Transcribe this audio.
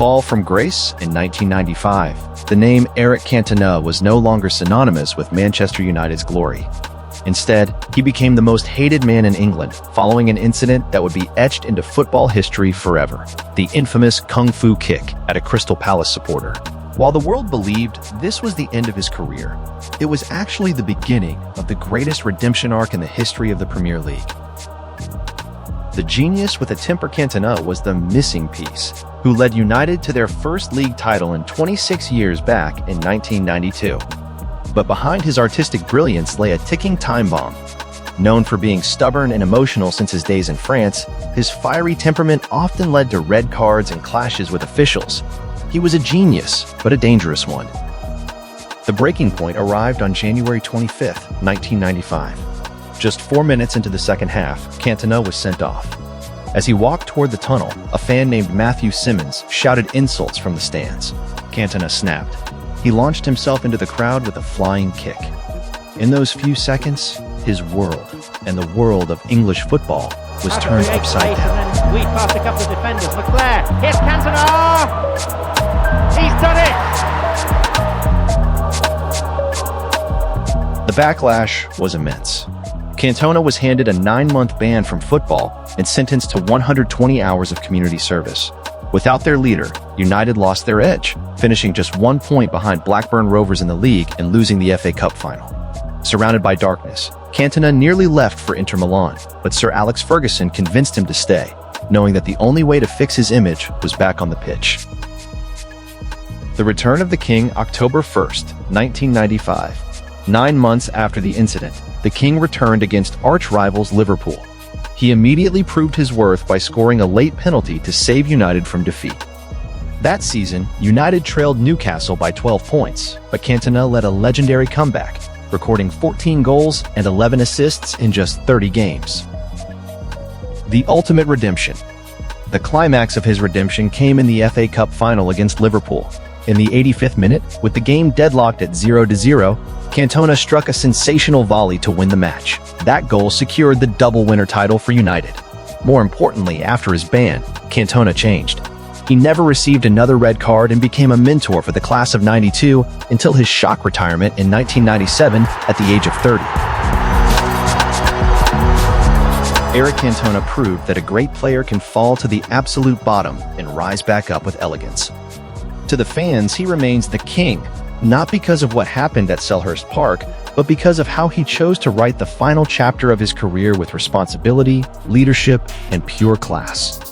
fall from grace in 1995. The name Eric Cantona was no longer synonymous with Manchester United's glory. Instead, he became the most hated man in England following an incident that would be etched into football history forever: the infamous Kung Fu kick at a Crystal Palace supporter. While the world believed this was the end of his career, it was actually the beginning of the greatest redemption arc in the history of the Premier League. The genius with a temper Cantona was the missing piece, who led United to their first league title in 26 years back in 1992. But behind his artistic brilliance lay a ticking time bomb. Known for being stubborn and emotional since his days in France, his fiery temperament often led to red cards and clashes with officials. He was a genius, but a dangerous one. The breaking point arrived on January 25, 1995. Just 4 minutes into the second half, Cantona was sent off. As he walked toward the tunnel, a fan named Matthew Simmons shouted insults from the stands. Cantona snapped. He launched himself into the crowd with a flying kick. In those few seconds, his world, and the world of English football, was turned upside down. Weave past a couple of defenders. McClair, here's Cantona! He's done it! The backlash was immense. Cantona was handed a 9-month ban from football and sentenced to 120 hours of community service. Without their leader, United lost their edge, finishing just 1 point behind Blackburn Rovers in the league and losing the FA Cup final. Surrounded by darkness, Cantona nearly left for Inter Milan, but Sir Alex Ferguson convinced him to stay, knowing that the only way to fix his image was back on the pitch. The return of the King, October 1st, 1995. 9 months after the incident, the King returned against arch-rivals Liverpool. He immediately proved his worth by scoring a late penalty to save United from defeat. That season, United trailed Newcastle by 12 points, but Cantona led a legendary comeback, recording 14 goals and 11 assists in just 30 games. The ultimate redemption. The climax of his redemption came in the FA Cup final against Liverpool. In the 85th minute, with the game deadlocked at 0-0, Cantona struck a sensational volley to win the match. That goal secured the double winner title for United. More importantly, after his ban, Cantona changed. He never received another red card and became a mentor for the class of '92 until his shock retirement in 1997 at the age of 30. Eric Cantona proved that a great player can fall to the absolute bottom and rise back up with elegance. To the fans, he remains the king, not because of what happened at Selhurst Park, but because of how he chose to write the final chapter of his career with responsibility, leadership, and pure class.